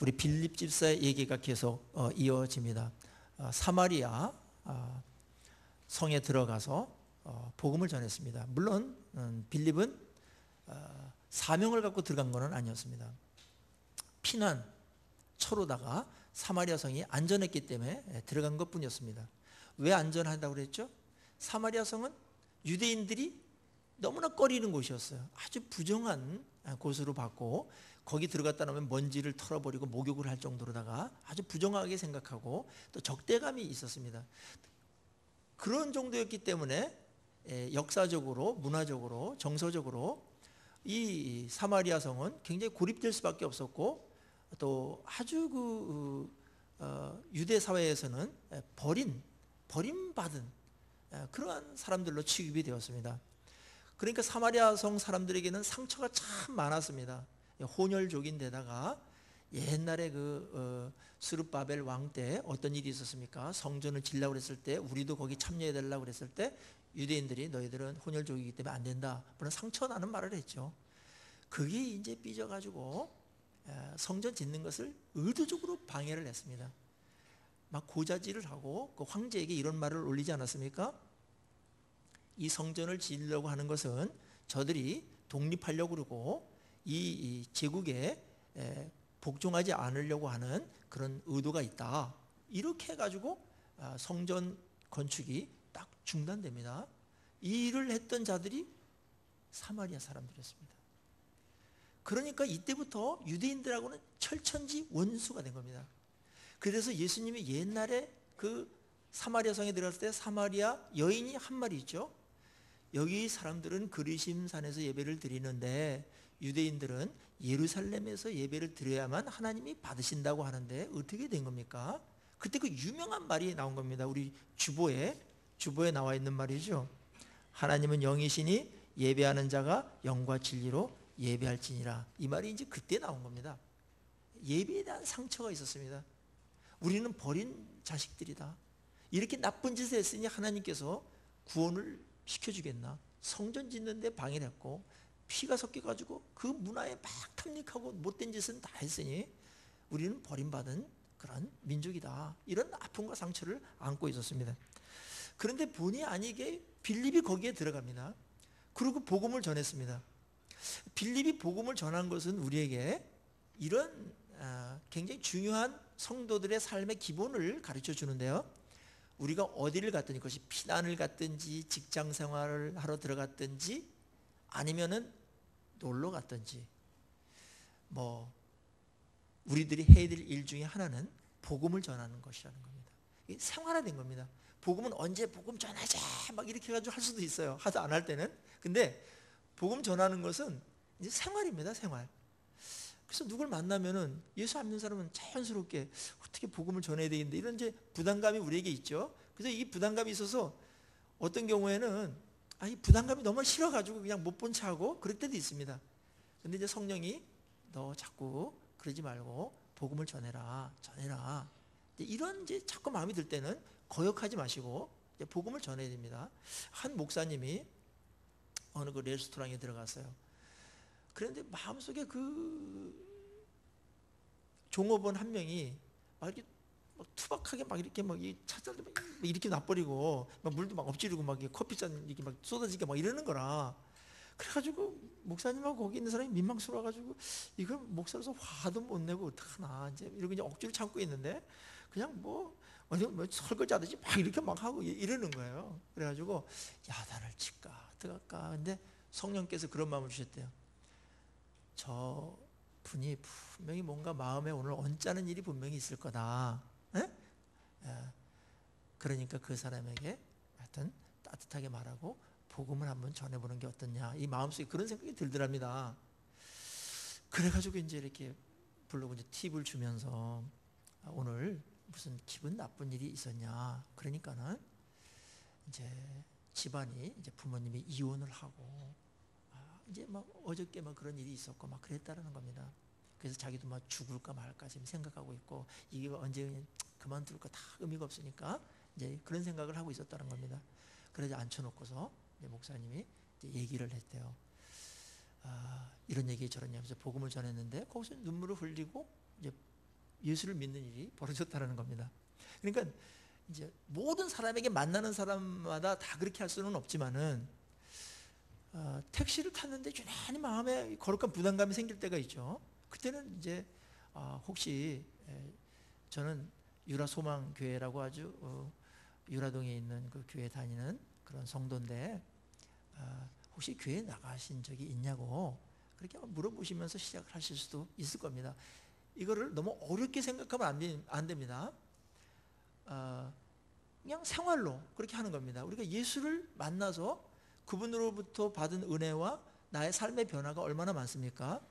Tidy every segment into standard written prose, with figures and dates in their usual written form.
우리 빌립 집사의 얘기가 계속 이어집니다. 사마리아 성에 들어가서 복음을 전했습니다. 물론 빌립은 사명을 갖고 들어간 것은 아니었습니다. 피난 처로다가 사마리아 성이 안전했기 때문에 들어간 것뿐이었습니다. 왜 안전하다고 그랬죠? 사마리아 성은 유대인들이 너무나 꺼리는 곳이었어요. 아주 부정한 곳으로 봤고, 거기 들어갔다 나면 먼지를 털어버리고 목욕을 할 정도로다가 아주 부정하게 생각하고 또 적대감이 있었습니다. 그런 정도였기 때문에 역사적으로, 문화적으로, 정서적으로 이 사마리아 성은 굉장히 고립될 수밖에 없었고, 또 아주 유대 사회에서는 버림받은 그러한 사람들로 취급이 되었습니다. 그러니까 사마리아 성 사람들에게는 상처가 참 많았습니다. 혼혈족인데다가 옛날에 스룹바벨 왕 때 어떤 일이 있었습니까? 성전을 지려고 그랬을 때, 우리도 거기 참여해 달라고 그랬을 때 유대인들이 너희들은 혼혈족이기 때문에 안 된다, 그런 상처나는 말을 했죠. 그게 이제 삐져가지고 성전 짓는 것을 의도적으로 방해를 했습니다. 막 고자질을 하고 그 황제에게 이런 말을 올리지 않았습니까? 이 성전을 지으려고 하는 것은 저들이 독립하려고 그러고 이 제국에 복종하지 않으려고 하는 그런 의도가 있다. 이렇게 해가지고 성전 건축이 딱 중단됩니다. 이 일을 했던 자들이 사마리아 사람들이었습니다. 그러니까 이때부터 유대인들하고는 철천지 원수가 된 겁니다. 그래서 예수님이 옛날에 그 사마리아 성에 들어갔을 때 사마리아 여인이 한 마리 있죠. 여기 사람들은 그리심 산에서 예배를 드리는데 유대인들은 예루살렘에서 예배를 드려야만 하나님이 받으신다고 하는데 어떻게 된 겁니까? 그때 그 유명한 말이 나온 겁니다. 우리 주보에 나와 있는 말이죠. 하나님은 영이시니 예배하는 자가 영과 진리로 예배할지니라. 이 말이 이제 그때 나온 겁니다. 예배에 대한 상처가 있었습니다. 우리는 버린 자식들이다. 이렇게 나쁜 짓을 했으니 하나님께서 구원을 시켜주겠나? 성전 짓는데 방해를 했고 피가 섞여가지고 그 문화에 막 탐닉하고 못된 짓은 다 했으니 우리는 버림받은 그런 민족이다. 이런 아픔과 상처를 안고 있었습니다. 그런데 본의 아니게 빌립이 거기에 들어갑니다. 그리고 복음을 전했습니다. 빌립이 복음을 전한 것은 우리에게 이런 굉장히 중요한 성도들의 삶의 기본을 가르쳐 주는데요. 우리가 어디를 갔든지, 그것이 피난을 갔든지 직장 생활을 하러 들어갔든지 아니면은 놀러 갔든지, 우리들이 해야 될 일 중에 하나는 복음을 전하는 것이라는 겁니다. 이게 생활화된 겁니다. 복음은 언제 복음 전하자 막 이렇게 해가지고 할 수도 있어요. 하도 안 할 때는. 근데 복음 전하는 것은 이제 생활입니다. 생활. 그래서 누굴 만나면은 예수 안 믿는 사람은 자연스럽게 어떻게 복음을 전해야 되겠는데 이런 이제 부담감이 우리에게 있죠. 그래서 이 부담감이 있어서 어떤 경우에는 이 부담감이 너무 싫어가지고 그냥 못 본 척하고 그럴 때도 있습니다. 근데 이제 성령이 너 자꾸 그러지 말고 복음을 전해라. 이런 이제 자꾸 마음이 들 때는 거역하지 마시고 이제 복음을 전해야 됩니다. 한 목사님이 어느 그 레스토랑에 들어갔어요. 그런데 마음속에 그 종업원 한 명이 막 이렇게 막 투박하게 막 이렇게 막 이 차잔도 막 이렇게 놔버리고 막 물도 막 엎지르고 막 커피잔 이렇게 막 쏟아지게 막 이러는 거라. 그래가지고 목사님하고 거기 있는 사람이 민망스러워가지고 이걸 목사로서 화도 못 내고 어떡하나 이제 이러고 이제 억지로 참고 있는데 그냥 어디 설거지하듯이 막 이렇게 막 하고 이러는 거예요. 그래가지고 야단을 칠까 어떡할까. 근데 성령께서 그런 마음을 주셨대요. 저 분이 분명히 뭔가 마음에 오늘 언짢은 일이 분명히 있을 거다. 그러니까 그 사람에게 하여튼 따뜻하게 말하고 복음을 한번 전해보는 게 어떻냐. 이 마음속에 그런 생각이 들더랍니다. 그래가지고 이제 이렇게 부르고 이제 팁을 주면서 오늘 무슨 기분 나쁜 일이 있었냐. 그러니까는 이제 집안이 이제 부모님이 이혼을 하고 이제 막 어저께 막 그런 일이 있었고 막 그랬다라는 겁니다. 그래서 자기도 막 죽을까 말까 지금 생각하고 있고 이게 언제 그만둘까 다 의미가 없으니까 이제 그런 생각을 하고 있었다는 겁니다. 그래서 앉혀놓고서 이제 목사님이 이제 얘기를 했대요. 이런 얘기 저런 얘기 하면서 복음을 전했는데 거기서 눈물을 흘리고 이제 예수를 믿는 일이 벌어졌다는 겁니다. 그러니까 이제 모든 사람에게 만나는 사람마다 다 그렇게 할 수는 없지만은 택시를 탔는데 유난히 마음에 거룩한 부담감이 생길 때가 있죠. 그때는 이제 혹시 저는 유라소망교회라고 아주 유라동에 있는 그 교회 다니는 그런 성도인데 혹시 교회 나가신 적이 있냐고 그렇게 물어보시면서 시작을 하실 수도 있을 겁니다. 이거를 너무 어렵게 생각하면 안 됩니다. 그냥 생활로 그렇게 하는 겁니다. 우리가 예수를 만나서 그분으로부터 받은 은혜와 나의 삶의 변화가 얼마나 많습니까?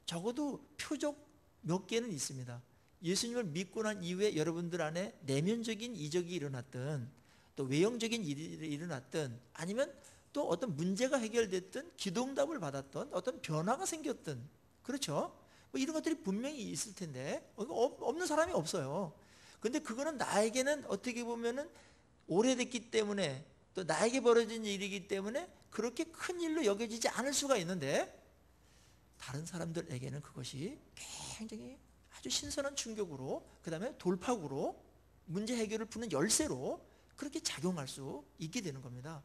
적어도 표적 몇 개는 있습니다. 예수님을 믿고 난 이후에 여러분들 안에 내면적인 이적이 일어났든 또 외형적인 일이 일어났든 아니면 또 어떤 문제가 해결됐든 기도응답을 받았던 어떤 변화가 생겼든 그렇죠? 뭐 이런 것들이 분명히 있을 텐데 없는 사람이 없어요. 근데 그거는 나에게는 어떻게 보면은 오래됐기 때문에 또 나에게 벌어진 일이기 때문에 그렇게 큰 일로 여겨지지 않을 수가 있는데 다른 사람들에게는 그것이 굉장히 아주 신선한 충격으로 그 다음에 돌파구로 문제 해결을 푸는 열쇠로 그렇게 작용할 수 있게 되는 겁니다.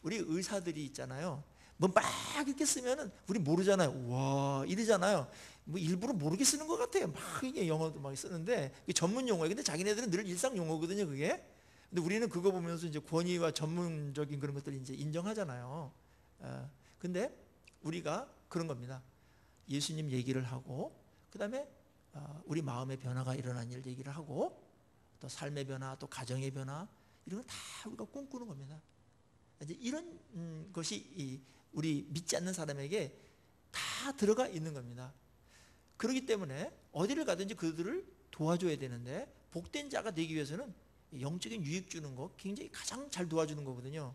우리 의사들이 있잖아요. 뭐 막 이렇게 쓰면은 우리 모르잖아요. 와 이러잖아요. 뭐 일부러 모르게 쓰는 것 같아요. 막 이게 영어도 막 쓰는데 전문 용어예요. 근데 자기네들은 늘 일상 용어거든요. 그게. 근데 우리는 그거 보면서 이제 권위와 전문적인 그런 것들을 이제 인정하잖아요. 근데 우리가 그런 겁니다. 예수님 얘기를 하고 그 다음에 우리 마음의 변화가 일어난 일 얘기를 하고 또 삶의 변화 또 가정의 변화 이런 거 다 우리가 꿈꾸는 겁니다. 이제 이런 것이 우리 믿지 않는 사람에게 다 들어가 있는 겁니다. 그렇기 때문에 어디를 가든지 그들을 도와줘야 되는데 복된 자가 되기 위해서는 영적인 유익 주는 거 굉장히 가장 잘 도와주는 거거든요.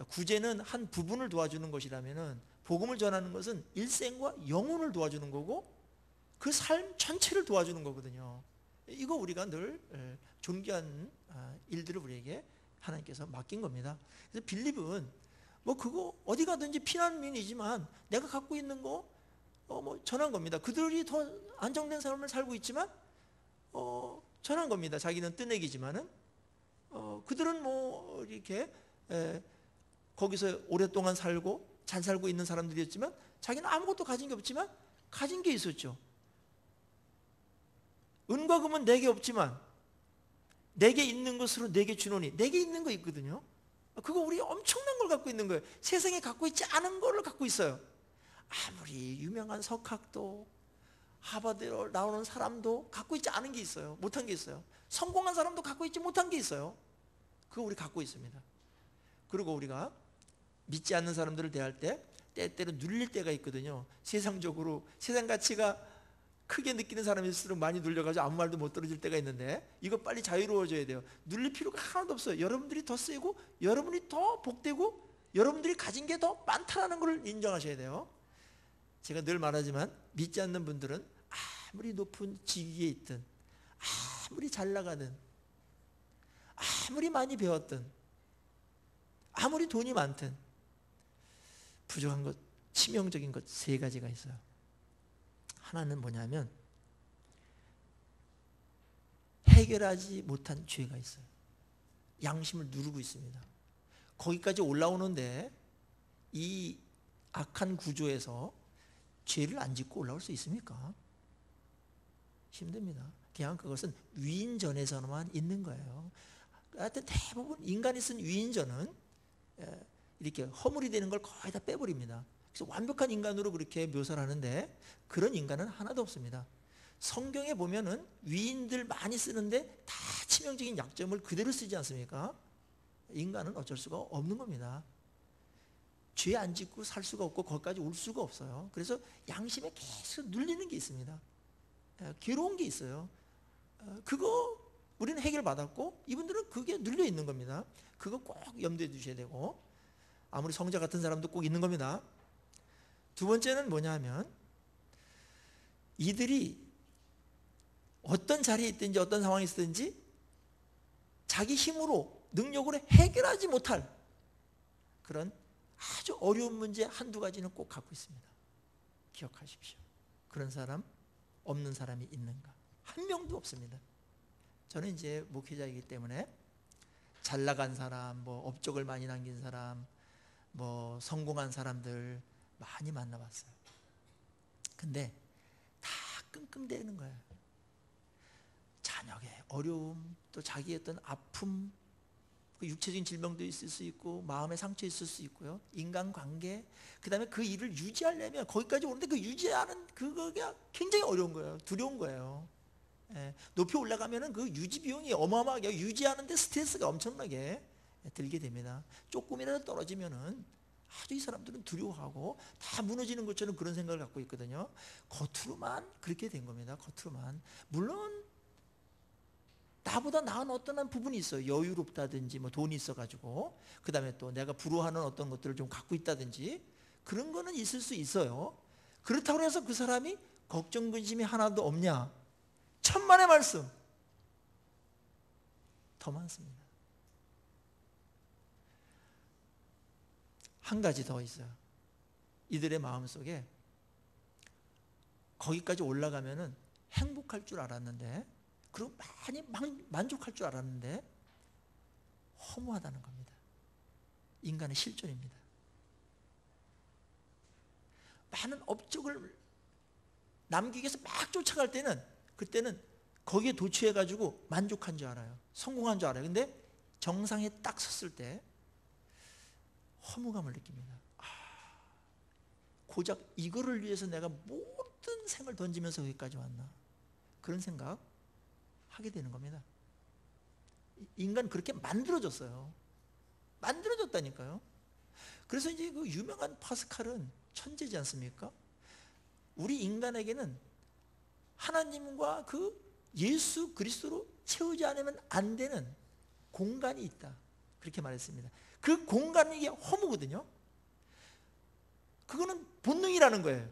구제는 한 부분을 도와주는 것이라면은 복음을 전하는 것은 일생과 영혼을 도와주는 거고 그 삶 전체를 도와주는 거거든요. 이거 우리가 늘 존귀한 일들을 우리에게 하나님께서 맡긴 겁니다. 그래서 빌립은 뭐 그거 어디 가든지 피난민이지만 내가 갖고 있는 거 뭐 전한 겁니다. 그들이 더 안정된 삶을 살고 있지만 전한 겁니다. 자기는 뜨내기지만은 그들은 뭐 이렇게 거기서 오랫동안 살고 잘 살고 있는 사람들이었지만 자기는 아무것도 가진 게 없지만 가진 게 있었죠. 은과 금은 내게 없지만 내게 있는 것으로 내게 주노니 내게 있는 거 있거든요. 그거 우리 엄청난 걸 갖고 있는 거예요. 세상에 갖고 있지 않은 거를 갖고 있어요. 아무리 유명한 석학도 하버드에 나오는 사람도 갖고 있지 않은 게 있어요. 못한 게 있어요. 성공한 사람도 갖고 있지 못한 게 있어요. 그거 우리 갖고 있습니다. 그리고 우리가 믿지 않는 사람들을 대할 때 때때로 눌릴 때가 있거든요. 세상적으로 세상 가치가 크게 느끼는 사람일수록 많이 눌려가지고 아무 말도 못 들어줄 때가 있는데 이거 빨리 자유로워져야 돼요. 눌릴 필요가 하나도 없어요. 여러분들이 더 세고 여러분이 더 복되고 여러분들이 가진 게 더 많다는 걸 인정하셔야 돼요. 제가 늘 말하지만 믿지 않는 분들은 아무리 높은 지위에 있든 아무리 잘 나가든 아무리 많이 배웠든 아무리 돈이 많든 부족한 것, 치명적인 것 세 가지가 있어요. 하나는 뭐냐면 해결하지 못한 죄가 있어요. 양심을 누르고 있습니다. 거기까지 올라오는데 이 악한 구조에서 죄를 안 짓고 올라올 수 있습니까? 힘듭니다. 그냥 그것은 위인전에서만 있는 거예요. 하여튼 대부분 인간이 쓴 위인전은 이렇게 허물이 되는 걸 거의 다 빼버립니다. 그래서 완벽한 인간으로 그렇게 묘사를 하는데 그런 인간은 하나도 없습니다. 성경에 보면은 위인들 많이 쓰는데 다 치명적인 약점을 그대로 쓰지 않습니까? 인간은 어쩔 수가 없는 겁니다. 죄 안 짓고 살 수가 없고 거기까지 올 수가 없어요. 그래서 양심에 계속 눌리는 게 있습니다. 괴로운 게 있어요. 그거 우리는 해결받았고 이분들은 그게 눌려 있는 겁니다. 그거 꼭 염두에 두셔야 되고 아무리 성자 같은 사람도 꼭 있는 겁니다. 두 번째는 뭐냐 하면 이들이 어떤 자리에 있든지 어떤 상황에 있든지 자기 힘으로 능력으로 해결하지 못할 그런 아주 어려운 문제 한두 가지는 꼭 갖고 있습니다. 기억하십시오. 그런 사람 없는 사람이 있는가? 한 명도 없습니다. 저는 이제 목회자이기 때문에 잘 나간 사람, 뭐 업적을 많이 남긴 사람, 뭐 성공한 사람들 많이 만나봤어요. 근데 다 끙끙대는 거예요. 자녀의 어려움, 또 자기의 어떤 아픔, 그 육체적인 질병도 있을 수 있고 마음의 상처 있을 수 있고요. 인간관계, 그 다음에 그 일을 유지하려면 거기까지 오는데 그 유지하는 그거가 굉장히 어려운 거예요. 두려운 거예요. 예, 높이 올라가면은 그 유지 비용이 어마어마하게 유지하는데 스트레스가 엄청나게 들게 됩니다. 조금이라도 떨어지면은 아주 이 사람들은 두려워하고 다 무너지는 것처럼 그런 생각을 갖고 있거든요. 겉으로만 그렇게 된 겁니다. 겉으로만. 물론 나보다 나은 어떤 한 부분이 있어요. 여유롭다든지 뭐 돈이 있어가지고, 그 다음에 또 내가 부러워하는 어떤 것들을 좀 갖고 있다든지 그런 거는 있을 수 있어요. 그렇다고 해서 그 사람이 걱정 근심이 하나도 없냐? 천만의 말씀. 더 많습니다. 한 가지 더 있어요. 이들의 마음속에 거기까지 올라가면은 행복할 줄 알았는데, 그리고 많이 만족할 줄 알았는데 허무하다는 겁니다. 인간의 실존입니다. 많은 업적을 남기기 위해서 막 쫓아갈 때는, 그때는 거기에 도취해가지고 만족한 줄 알아요. 성공한 줄 알아요. 근데 정상에 딱 섰을 때 허무감을 느낍니다. 고작 이거를 위해서 내가 모든 생을 던지면서 여기까지 왔나, 그런 생각 하게 되는 겁니다. 인간 그렇게 만들어졌어요. 만들어졌다니까요. 그래서 이제 그 유명한 파스칼은 천재지 않습니까? 우리 인간에게는 하나님과 그 예수 그리스도로 채우지 않으면 안 되는 공간이 있다, 그렇게 말했습니다. 그 공간이 이게 허무거든요. 그거는 본능이라는 거예요.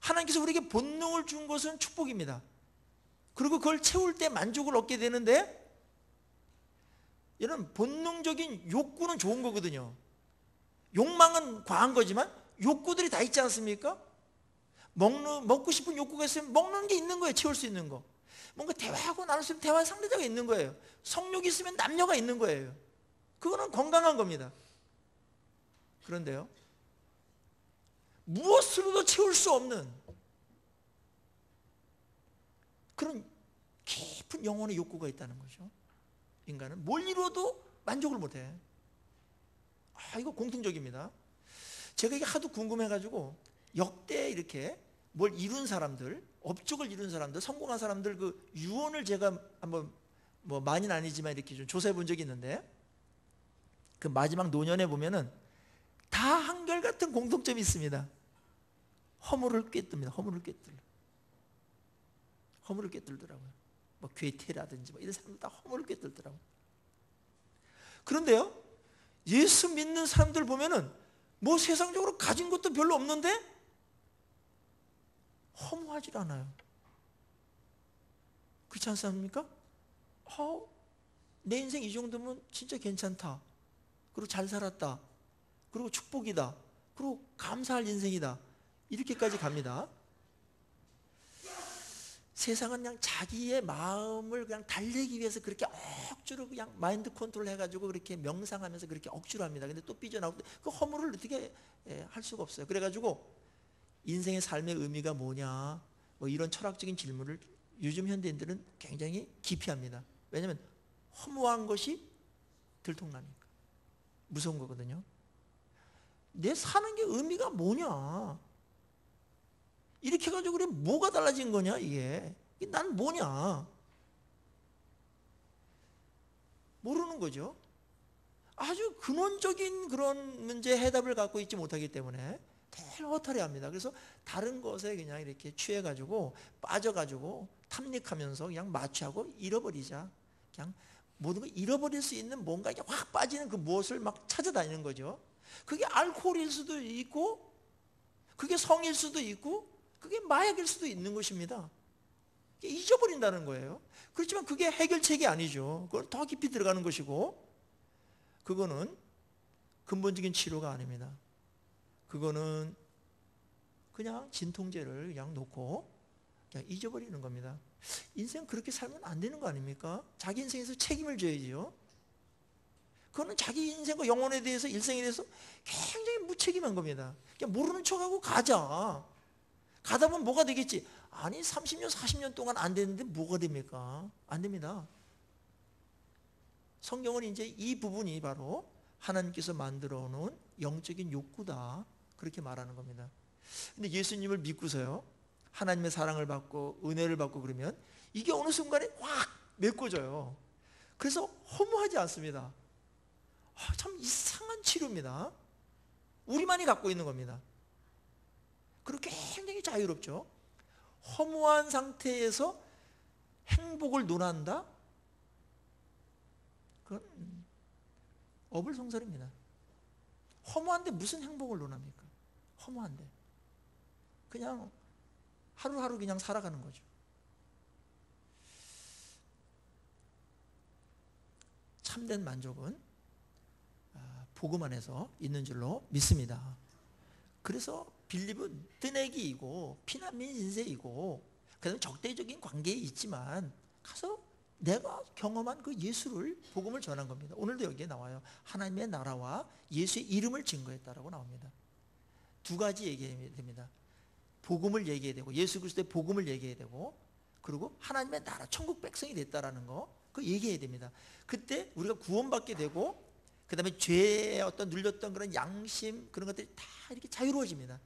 하나님께서 우리에게 본능을 준 것은 축복입니다. 그리고 그걸 채울 때 만족을 얻게 되는데, 이런 본능적인 욕구는 좋은 거거든요. 욕망은 과한 거지만 욕구들이 다 있지 않습니까? 먹고 싶은 욕구가 있으면 먹는 게 있는 거예요. 채울 수 있는 거. 뭔가 대화하고 나눌 수 있는 대화의 상대자가 있는 거예요. 성욕이 있으면 남녀가 있는 거예요. 그거는 건강한 겁니다. 그런데요, 무엇으로도 채울 수 없는 그런 깊은 영혼의 욕구가 있다는 거죠. 인간은 뭘 이루어도 만족을 못해. 이거 공통적입니다. 제가 이게 하도 궁금해가지고 역대 이렇게 뭘 이룬 사람들, 업적을 이룬 사람들, 성공한 사람들 그 유언을 제가 한번 뭐 많이는 아니지만 이렇게 좀 조사해 본 적이 있는데, 그 마지막 노년에 보면은 다 한결같은 공통점이 있습니다. 허물을 꿰뜹니다. 허물을 꿰뚫더라고요. 뭐 괴테라든지 뭐 이런 사람들 다 허물을 꿰뚫더라고요. 그런데요, 예수 믿는 사람들 보면은 뭐 세상적으로 가진 것도 별로 없는데 허무하지 않아요. 그렇지 않습니까? 내 인생 이 정도면 진짜 괜찮다, 그리고 잘 살았다, 그리고 축복이다, 그리고 감사할 인생이다, 이렇게까지 갑니다. 세상은 그냥 자기의 마음을 그냥 달래기 위해서 그렇게 억지로 그냥 마인드 컨트롤 해가지고 그렇게 명상하면서 그렇게 억지로 합니다. 근데 또 삐져나오고 그 허물을 어떻게 할 수가 없어요. 그래가지고 인생의 삶의 의미가 뭐냐, 뭐 이런 철학적인 질문을 요즘 현대인들은 굉장히 기피합니다. 왜냐하면 허무한 것이 들통나니까. 무서운 거거든요. 내 사는 게 의미가 뭐냐, 이렇게 해가지고 그래 뭐가 달라진 거냐, 이게 난 뭐냐, 모르는 거죠. 아주 근원적인 그런 문제 해답을 갖고 있지 못하기 때문에 늘 허탈해합니다. 그래서 다른 것에 그냥 이렇게 취해가지고 빠져가지고 탐닉하면서 그냥 마취하고 잃어버리자, 그냥 모든 걸 잃어버릴 수 있는 뭔가 이렇게 확 빠지는 그 무엇을 막 찾아다니는 거죠. 그게 알코올일 수도 있고, 그게 성일 수도 있고, 그게 마약일 수도 있는 것입니다. 잊어버린다는 거예요. 그렇지만 그게 해결책이 아니죠. 그건 더 깊이 들어가는 것이고, 그거는 근본적인 치료가 아닙니다. 그거는 그냥 진통제를 그냥 놓고 그냥 잊어버리는 겁니다. 인생 그렇게 살면 안 되는 거 아닙니까? 자기 인생에서 책임을 져야지요. 그거는 자기 인생과 영혼에 대해서, 일생에 대해서 굉장히 무책임한 겁니다. 그냥 모르는 척하고 가자. 가다 보면 뭐가 되겠지? 아니 30년 40년 동안 안 됐는데 뭐가 됩니까? 안 됩니다. 성경은 이제 이 부분이 바로 하나님께서 만들어 놓은 영적인 욕구다, 그렇게 말하는 겁니다. 근데 예수님을 믿고서요, 하나님의 사랑을 받고 은혜를 받고 그러면 이게 어느 순간에 확 메꿔져요. 그래서 허무하지 않습니다. 참 이상한 치료입니다. 우리만이 갖고 있는 겁니다. 그리고 굉장히 자유롭죠. 허무한 상태에서 행복을 논한다? 그건 어불성설입니다. 허무한데 무슨 행복을 논합니까? 허무한데 그냥 하루하루 그냥 살아가는 거죠. 참된 만족은 복음 안에서 있는 줄로 믿습니다. 그래서 빌립은 뜨내기이고 피난민 인세이고 그다음에 적대적인 관계에 있지만 가서 내가 경험한 그 예수를, 복음을 전한 겁니다. 오늘도 여기에 나와요. 하나님의 나라와 예수의 이름을 증거했다라고 나옵니다. 두 가지 얘기해야 됩니다. 복음을 얘기해야 되고, 예수 그리스도의 복음을 얘기해야 되고, 그리고 하나님의 나라, 천국 백성이 됐다라는 거, 그거 얘기해야 됩니다. 그때 우리가 구원받게 되고, 그 다음에 죄에 어떤 눌렸던 그런 양심, 그런 것들이 다 이렇게 자유로워집니다.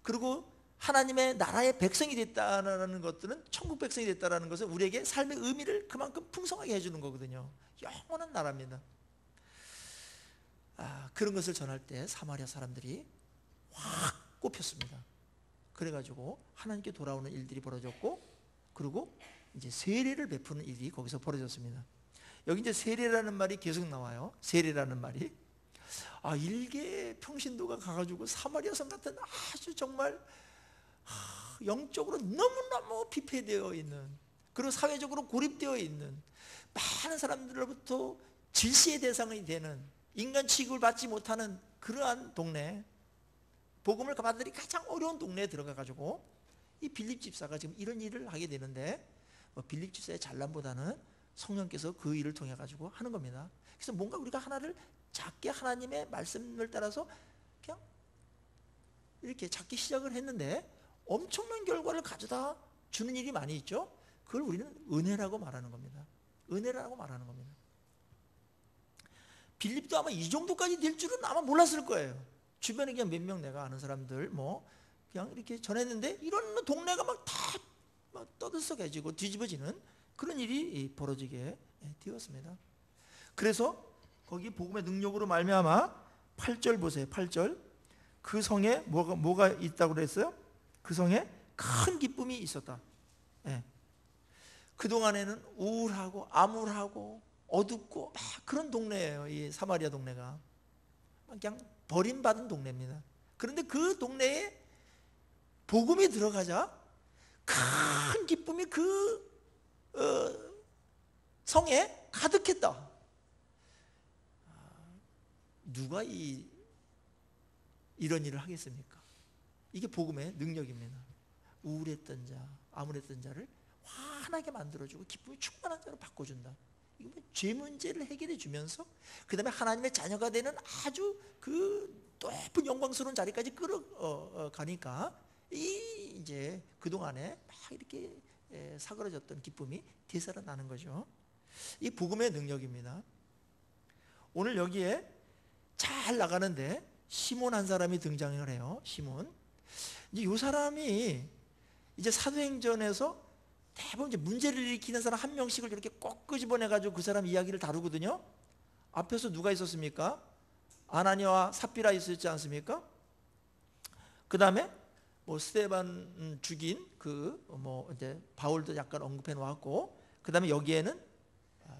그리고 하나님의 나라의 백성이 됐다는 것들은, 천국 백성이 됐다는 것은 우리에게 삶의 의미를 그만큼 풍성하게 해주는 거거든요. 영원한 나라입니다. 그런 것을 전할 때 사마리아 사람들이 확 꼽혔습니다. 그래가지고 하나님께 돌아오는 일들이 벌어졌고, 그리고 이제 세례를 베푸는 일이 거기서 벌어졌습니다. 여기 이제 세례라는 말이 계속 나와요. 세례라는 말이 일개 평신도가 가가지고 사마리아 성 같은 아주 정말 영적으로 너무너무 피폐되어 있는, 그리고 사회적으로 고립되어 있는, 많은 사람들로부터 질시의 대상이 되는, 인간 취급을 받지 못하는 그러한 동네, 복음을 받으리 가장 어려운 동네에 들어가가지고 이 빌립 집사가 지금 이런 일을 하게 되는데, 빌립 집사의 잘남보다는 성령께서 그 일을 통해 가지고 하는 겁니다. 그래서 뭔가 우리가 하나를 작게, 하나님의 말씀을 따라서 그냥 이렇게 작게 시작을 했는데 엄청난 결과를 가져다 주는 일이 많이 있죠. 그걸 우리는 은혜라고 말하는 겁니다. 은혜라고 말하는 겁니다. 빌립도 아마 이 정도까지 될 줄은 아마 몰랐을 거예요. 주변에 그냥 몇 명 내가 아는 사람들 그냥 이렇게 전했는데 이런 동네가 막 다 떠들썩해지고 뒤집어지는 그런 일이 벌어지게 되었습니다. 그래서 거기 복음의 능력으로 말미암아 8절 보세요. 8절. 그 성에 뭐가 있다고 그랬어요? 그 성에 큰 기쁨이 있었다. 그동안에는 우울하고 암울하고 어둡고 막 그런 동네예요. 이 사마리아 동네가 그냥 버림받은 동네입니다. 그런데 그 동네에 복음이 들어가자 큰 기쁨이 그 성에 가득했다. 누가 이런 일을 하겠습니까? 이게 복음의 능력입니다. 우울했던 자, 암울했던 자를 환하게 만들어주고 기쁨이 충만한 자로 바꿔준다. 이거 죄 문제를 해결해 주면서 그 다음에 하나님의 자녀가 되는 아주 그 높은 영광스러운 자리까지 끌어가니까 이제 그동안에 막 이렇게 사그러졌던 기쁨이 되살아나는 거죠. 이 복음의 능력입니다. 오늘 여기에 잘 나가는데 시몬 한 사람이 등장을 해요. 시몬. 이제 이 사람이 이제 사도행전에서 대부분 이제 문제를 일으키는 사람 한 명씩을 이렇게 꼭 끄집어내가지고 그 사람 이야기를 다루거든요. 앞에서 누가 있었습니까? 아나니아와 삽비라 있었지 않습니까? 그 다음에 스데반 죽인 이제 바울도 약간 언급해 놓았고, 그 다음에 여기에는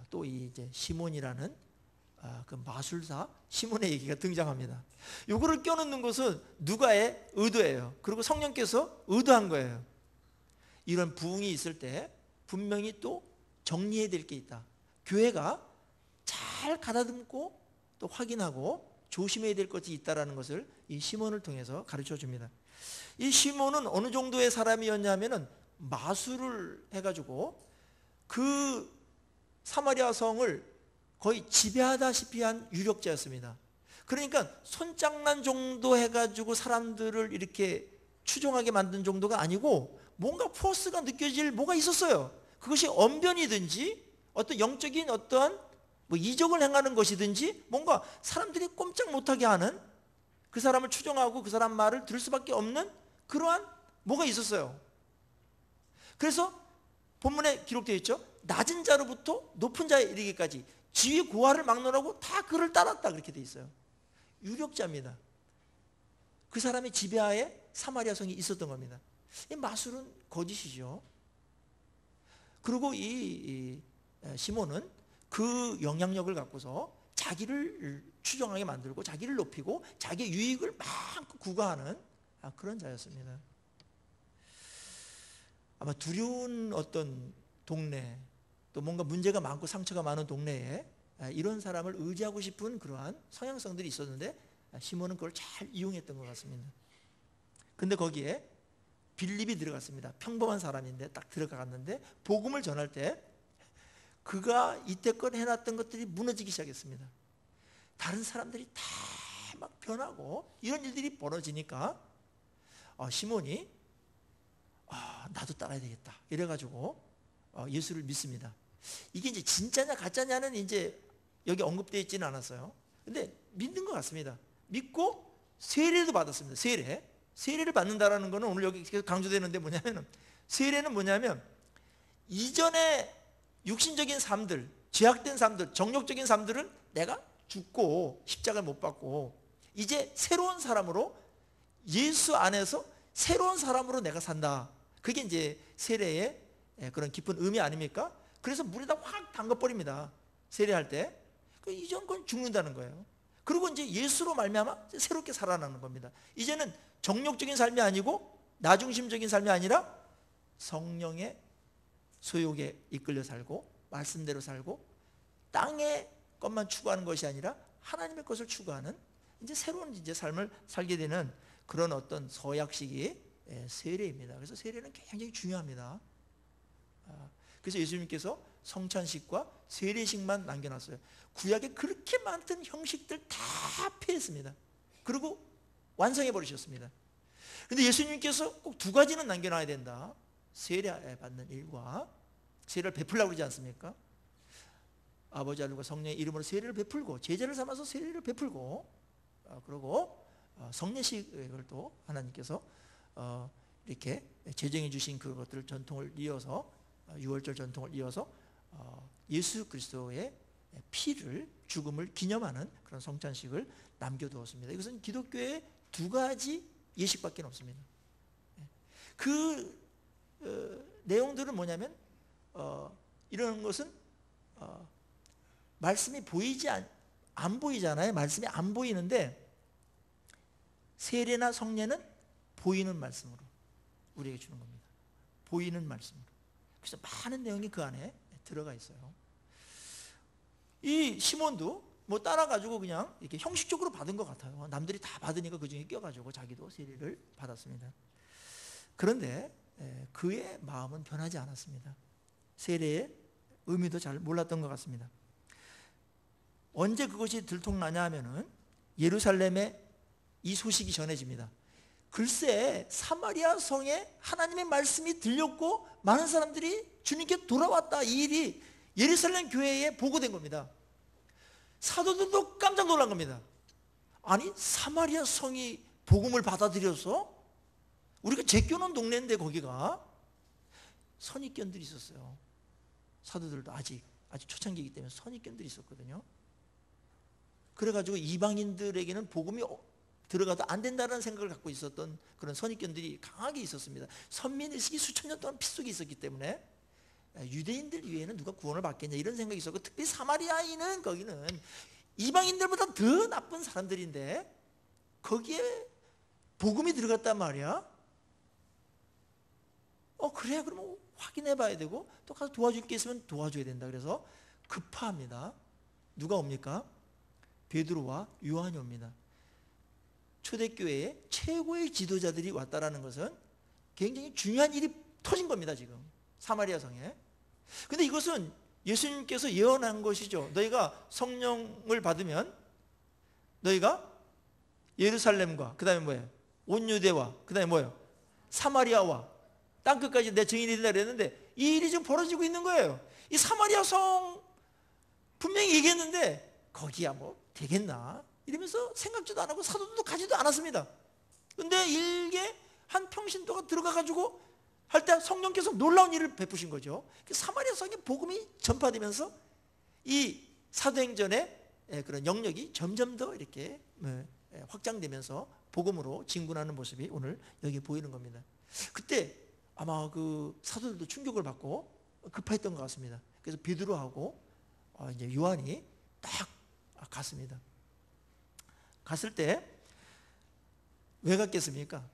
또 이제 시몬이라는 그 마술사 시몬의 얘기가 등장합니다. 이거를 껴넣는 것은 누가의 의도예요. 그리고 성령께서 의도한 거예요. 이런 부흥이 있을 때 분명히 또 정리해야 될 게 있다. 교회가 잘 가다듬고 또 확인하고 조심해야 될 것이 있다는 것을 이 시몬을 통해서 가르쳐 줍니다. 이 시몬은 어느 정도의 사람이었냐면은 마술을 해가지고 그 사마리아 성을 거의 지배하다시피 한 유력자였습니다. 그러니까 손장난 정도 해가지고 사람들을 이렇게 추종하게 만든 정도가 아니고 뭔가 포스가 느껴질 뭐가 있었어요. 그것이 언변이든지 어떤 영적인 어떠한 뭐 이적을 행하는 것이든지 뭔가 사람들이 꼼짝 못하게 하는, 그 사람을 추종하고 그 사람 말을 들을 수밖에 없는 그러한 뭐가 있었어요. 그래서 본문에 기록되어 있죠. 낮은 자로부터 높은 자에 이르기까지 지위 고하를 막론하고 다 그를 따랐다, 그렇게 되어 있어요. 유력자입니다. 그 사람의 지배하에 사마리아 성이 있었던 겁니다. 이 마술은 거짓이죠. 그리고 이 시몬은 그 영향력을 갖고서 자기를 추종하게 만들고 자기를 높이고 자기의 유익을 마음껏 구가하는 그런 자였습니다. 아마 두려운 어떤 동네, 또 뭔가 문제가 많고 상처가 많은 동네에 이런 사람을 의지하고 싶은 그러한 성향성들이 있었는데 시몬은 그걸 잘 이용했던 것 같습니다. 근데 거기에 빌립이 들어갔습니다. 평범한 사람인데 딱 들어갔는데 복음을 전할 때 그가 이때껏 해놨던 것들이 무너지기 시작했습니다. 다른 사람들이 다 막 변하고 이런 일들이 벌어지니까 시몬이 나도 따라야 되겠다 이래가지고 예수를 믿습니다. 이게 이제 진짜냐 가짜냐는 이제 여기 언급되어 있지는 않았어요. 근데 믿는 것 같습니다. 믿고 세례도 받았습니다. 세례를 받는다라는 것은 오늘 여기 계속 강조되는데 뭐냐면, 세례는 뭐냐면 이전에 육신적인 삶들, 죄악된 삶들, 정욕적인 삶들은 내가 죽고 십자가를 못 받고 이제 새로운 사람으로, 예수 안에서 새로운 사람으로 내가 산다. 그게 이제 세례의 그런 깊은 의미 아닙니까? 그래서 물에다 확 담가버립니다. 세례할 때. 이전 건 죽는다는 거예요. 그리고 이제 예수로 말미암아 새롭게 살아나는 겁니다. 이제는 정욕적인 삶이 아니고 나중심적인 삶이 아니라 성령의 소욕에 이끌려 살고 말씀대로 살고 땅의 것만 추구하는 것이 아니라 하나님의 것을 추구하는 이제 새로운 이제 삶을 살게 되는 그런 어떤 서약식이 세례입니다. 그래서 세례는 굉장히 중요합니다. 그래서 예수님께서 성찬식과 세례식만 남겨놨어요. 구약에 그렇게 많던 형식들 다 폐했습니다. 그리고 완성해 버리셨습니다. 근데 예수님께서 꼭 두 가지는 남겨놔야 된다. 세례 받는 일과 세례를 베풀라고 그러지 않습니까? 아버지 아들과 성령의 이름으로 세례를 베풀고 제자를 삼아서 세례를 베풀고 그리고 성례식을 또 하나님께서 이렇게 제정해 주신 그것들을 전통을 이어서 유월절 전통을 이어서 예수 그리스도의 피를, 죽음을 기념하는 그런 성찬식을 남겨두었습니다. 이것은 기독교의 두 가지 예식밖에 없습니다. 그 내용들은 뭐냐면 이런 것은 말씀이 안 보이잖아요. 말씀이 안 보이는데 세례나 성례는 보이는 말씀으로 우리에게 주는 겁니다. 보이는 말씀으로. 그래서 많은 내용이 그 안에 들어가 있어요. 이 시몬도 뭐 따라가지고 그냥 이렇게 형식적으로 받은 것 같아요. 남들이 다 받으니까 그 중에 껴가지고 자기도 세례를 받았습니다. 그런데 그의 마음은 변하지 않았습니다. 세례의 의미도 잘 몰랐던 것 같습니다. 언제 그것이 들통나냐 하면은 예루살렘에 이 소식이 전해집니다. 글쎄 사마리아 성에 하나님의 말씀이 들렸고 많은 사람들이 주님께 돌아왔다. 이 일이 예루살렘 교회에 보고된 겁니다. 사도들도 깜짝 놀란 겁니다. 아니 사마리아 성이 복음을 받아들여서, 우리가 제껴놓은 동네인데 거기가 선입견들이 있었어요. 사도들도 아직 초창기이기 때문에 선입견들이 있었거든요. 그래가지고 이방인들에게는 복음이 들어가도 안 된다는 생각을 갖고 있었던 그런 선입견들이 강하게 있었습니다. 선민의식이 수천 년 동안 피 속에 있었기 때문에 유대인들 위에는 누가 구원을 받겠냐 이런 생각이 있었고, 특히 사마리아인은 거기는 이방인들보다 더 나쁜 사람들인데 거기에 복음이 들어갔단 말이야. 그래 그러면 확인해 봐야 되고 또 가서 도와줄 게 있으면 도와줘야 된다. 그래서 급합니다. 누가 옵니까? 베드로와 요한이 옵니다. 초대교회의 최고의 지도자들이 왔다라는 것은 굉장히 중요한 일이 터진 겁니다, 지금 사마리아 성에. 근데 이것은 예수님께서 예언한 것이죠. 너희가 성령을 받으면 너희가 예루살렘과 그 다음에 뭐예요? 온 유대와 그 다음에 뭐예요? 사마리아와 땅끝까지 내 증인이 된다 그랬는데 이 일이 지금 벌어지고 있는 거예요. 이 사마리아 성 분명히 얘기했는데 거기야 뭐 되겠나 이러면서 생각지도 안 하고 사도들도 가지도 않았습니다. 근데 일개 한 평신도가 들어가가지고 할 때 성령께서 놀라운 일을 베푸신 거죠. 사마리아 성에 복음이 전파되면서 이 사도행전의 그런 영역이 점점 더 이렇게 확장되면서 복음으로 진군하는 모습이 오늘 여기 보이는 겁니다. 그때 아마 그 사도들도 충격을 받고 급했던 것 같습니다. 그래서 베드로하고 이제 요한이 딱 갔습니다. 갔을 때 왜 갔겠습니까?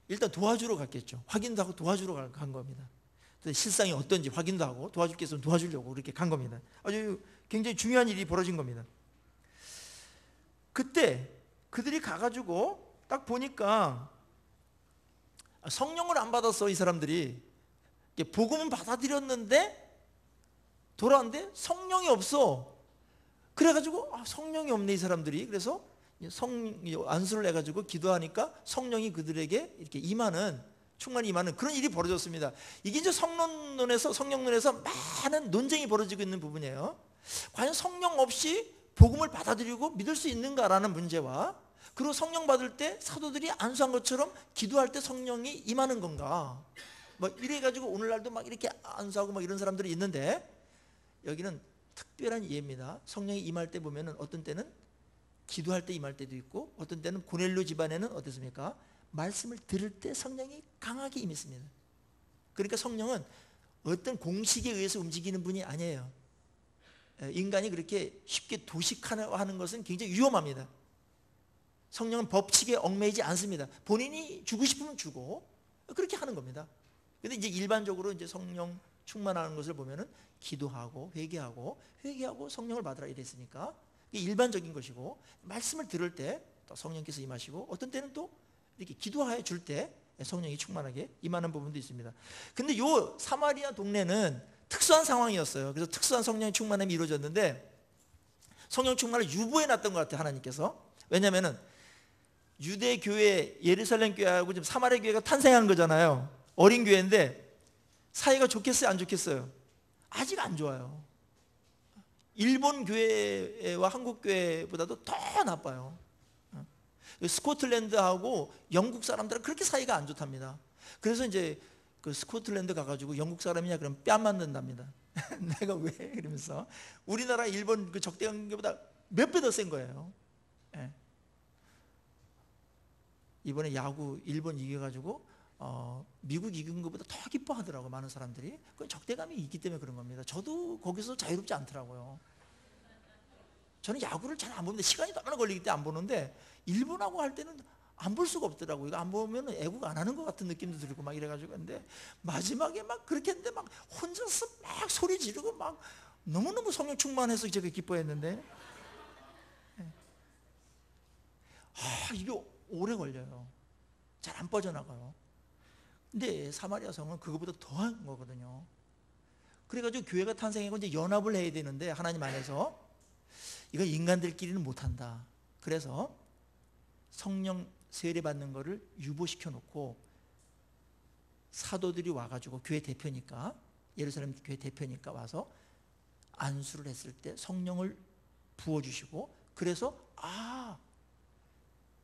일단 도와주러 갔겠죠. 확인도 하고 도와주러 간 겁니다. 실상이 어떤지 확인도 하고 도와줄 게 있으면 도와주려고 그렇게 간 겁니다. 아주 굉장히 중요한 일이 벌어진 겁니다. 그때 그들이 가가지고 딱 보니까 성령을 안 받았어. 이 사람들이 복음은 받아들였는데 돌아왔는데 성령이 없어. 그래가지고 성령이 없네 이 사람들이. 그래서 안수를 해가지고 기도하니까 성령이 그들에게 이렇게 임하는, 충만히 임하는 그런 일이 벌어졌습니다. 이게 이제 성령론에서 많은 논쟁이 벌어지고 있는 부분이에요. 과연 성령 없이 복음을 받아들이고 믿을 수 있는가라는 문제와, 그리고 성령 받을 때 사도들이 안수한 것처럼 기도할 때 성령이 임하는 건가, 뭐 이래가지고 오늘날도 막 이렇게 안수하고 막 이런 사람들이 있는데, 여기는 특별한 예입니다. 성령이 임할 때 보면은 어떤 때는 기도할 때 임할 때도 있고, 어떤 때는 고넬료 집안에는 어땠습니까? 말씀을 들을 때 성령이 강하게 임했습니다. 그러니까 성령은 어떤 공식에 의해서 움직이는 분이 아니에요. 인간이 그렇게 쉽게 도식하는 것은 굉장히 위험합니다. 성령은 법칙에 얽매이지 않습니다. 본인이 주고 싶으면 주고 그렇게 하는 겁니다. 근데 이제 일반적으로 이제 성령 충만하는 것을 보면은 기도하고 회개하고 성령을 받으라 이랬으니까 이게 일반적인 것이고, 말씀을 들을 때 또 성령께서 임하시고, 어떤 때는 또 이렇게 기도해 줄 때 성령이 충만하게 임하는 부분도 있습니다. 근데 요 사마리아 동네는 특수한 상황이었어요. 그래서 특수한 성령의 충만함이 이루어졌는데, 성령 충만을 유보해 놨던 것 같아요, 하나님께서. 왜냐면은 유대 교회, 예루살렘 교회하고 지금 사마리아 교회가 탄생한 거잖아요. 어린 교회인데 사이가 좋겠어요, 안 좋겠어요? 아직 안 좋아요. 일본 교회와 한국 교회보다도 더 나빠요. 스코틀랜드하고 영국 사람들은 그렇게 사이가 안 좋답니다. 그래서 이제 그 스코틀랜드 가가지고 영국 사람이냐 그러면 뺨 맞는답니다. 내가 왜? 이러면서 우리나라 일본 그 적대관계보다 몇 배 더 센 거예요. 예. 이번에 야구 일본 이겨가지고 미국 이긴 것보다 더 기뻐하더라고요, 많은 사람들이. 그건 적대감이 있기 때문에 그런 겁니다. 저도 거기서 자유롭지 않더라고요. 저는 야구를 잘 안 보는데, 시간이 얼마나 걸리기 때문에 안 보는데, 일본하고 할 때는 안 볼 수가 없더라고요. 이거 안 보면 애국 안 하는 것 같은 느낌도 들고 막 이래가지고. 근데 마지막에 막 그렇게 했는데 막 혼자서 막 소리 지르고 막 너무너무 성령 충만해서 제가 기뻐했는데, 이게 오래 걸려요. 잘 안 빠져나가요. 근데 사마리아 성은 그거보다 더한 거거든요. 그래가지고 교회가 탄생하고 이제 연합을 해야 되는데, 하나님 안에서 이건 인간들끼리는 못한다. 그래서 성령 세례 받는 거를 유보시켜 놓고, 사도들이 와가지고 교회 대표니까, 예루살렘 교회 대표니까 와서 안수를 했을 때 성령을 부어주시고, 그래서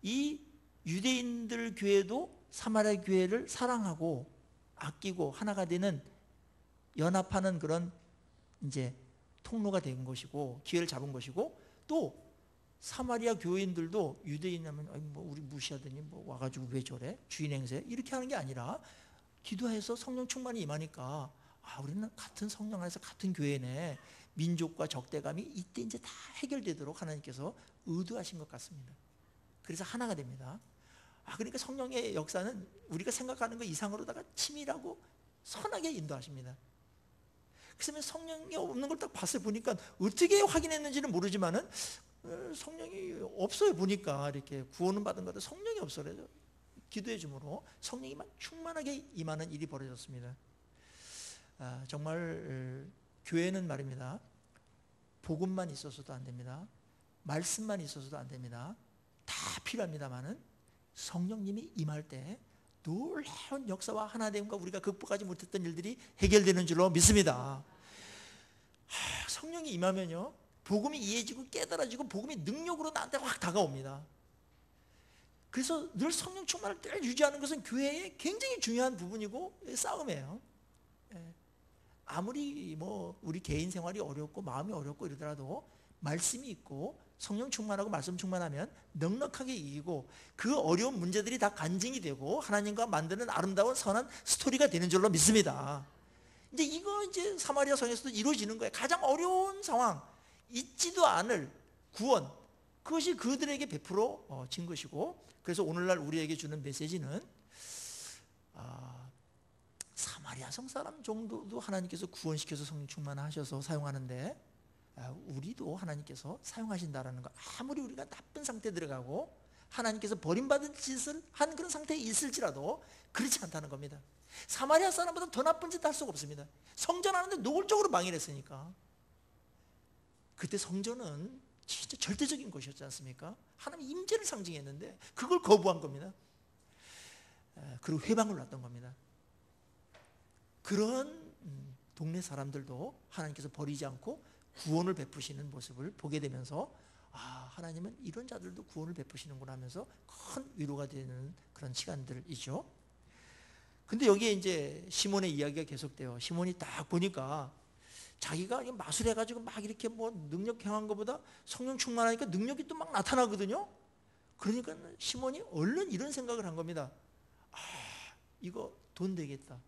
이 유대인들 교회도 사마리아 교회를 사랑하고 아끼고 하나가 되는, 연합하는 그런 이제 통로가 된 것이고, 기회를 잡은 것이고, 또 사마리아 교인들도 유대인이면 뭐 우리 무시하더니 뭐 와가지고 왜 저래? 주인 행세? 이렇게 하는 게 아니라 기도해서 성령 충만이 임하니까 우리는 같은 성령 안에서 같은 교회네. 민족과 적대감이 이때 이제 다 해결되도록 하나님께서 의도하신 것 같습니다. 그래서 하나가 됩니다. 그러니까 성령의 역사는 우리가 생각하는 것 이상으로다가 치밀하고 선하게 인도하십니다. 그래서 성령이 없는 걸 딱 봤어요. 보니까 어떻게 확인했는지는 모르지만은 성령이 없어요. 보니까 이렇게 구원은 받은 것 같아요. 성령이 없어요. 기도해 주므로 성령이 막 충만하게 임하는 일이 벌어졌습니다. 정말 교회는 말입니다. 복음만 있어서도 안 됩니다. 말씀만 있어서도 안 됩니다. 다 필요합니다만은 성령님이 임할 때 놀라운 역사와 하나됨과 우리가 극복하지 못했던 일들이 해결되는 줄로 믿습니다. 성령이 임하면요, 복음이 이해지고 깨달아지고 복음이 능력으로 나한테 확 다가옵니다. 그래서 늘 성령 충만을 늘 유지하는 것은 교회의 굉장히 중요한 부분이고 싸움이에요. 아무리 뭐 우리 개인 생활이 어렵고 마음이 어렵고 이러더라도 말씀이 있고 성령 충만하고 말씀 충만하면 넉넉하게 이기고 그 어려운 문제들이 다 간증이 되고 하나님과 만드는 아름다운 선한 스토리가 되는 줄로 믿습니다. 이제 사마리아 성에서도 이루어지는 거예요. 가장 어려운 상황, 잊지도 않을 구원, 그것이 그들에게 베풀어진 것이고, 그래서 오늘날 우리에게 주는 메시지는 사마리아 성 사람 정도도 하나님께서 구원시켜서 성령 충만하셔서 사용하는데 우리도 하나님께서 사용하신다라는 거, 아무리 우리가 나쁜 상태에 들어가고 하나님께서 버림받은 짓을 한 그런 상태에 있을지라도 그렇지 않다는 겁니다. 사마리아 사람보다 더 나쁜 짓 할 수가 없습니다. 성전하는데 노골적으로 방해를 했으니까. 그때 성전은 진짜 절대적인 것이었지 않습니까? 하나님의 임재를 상징했는데 그걸 거부한 겁니다. 그리고 회방을 놨던 겁니다. 그런 동네 사람들도 하나님께서 버리지 않고 구원을 베푸시는 모습을 보게 되면서 하나님은 이런 자들도 구원을 베푸시는구나 하면서 큰 위로가 되는 그런 시간들이죠. 근데 여기에 이제 시몬의 이야기가 계속돼요. 시몬이 딱 보니까 자기가 마술해가지고 막 이렇게 뭐 능력 행한 것보다 성령 충만하니까 능력이 또 막 나타나거든요. 그러니까 시몬이 얼른 이런 생각을 한 겁니다. 이거 돈 되겠다.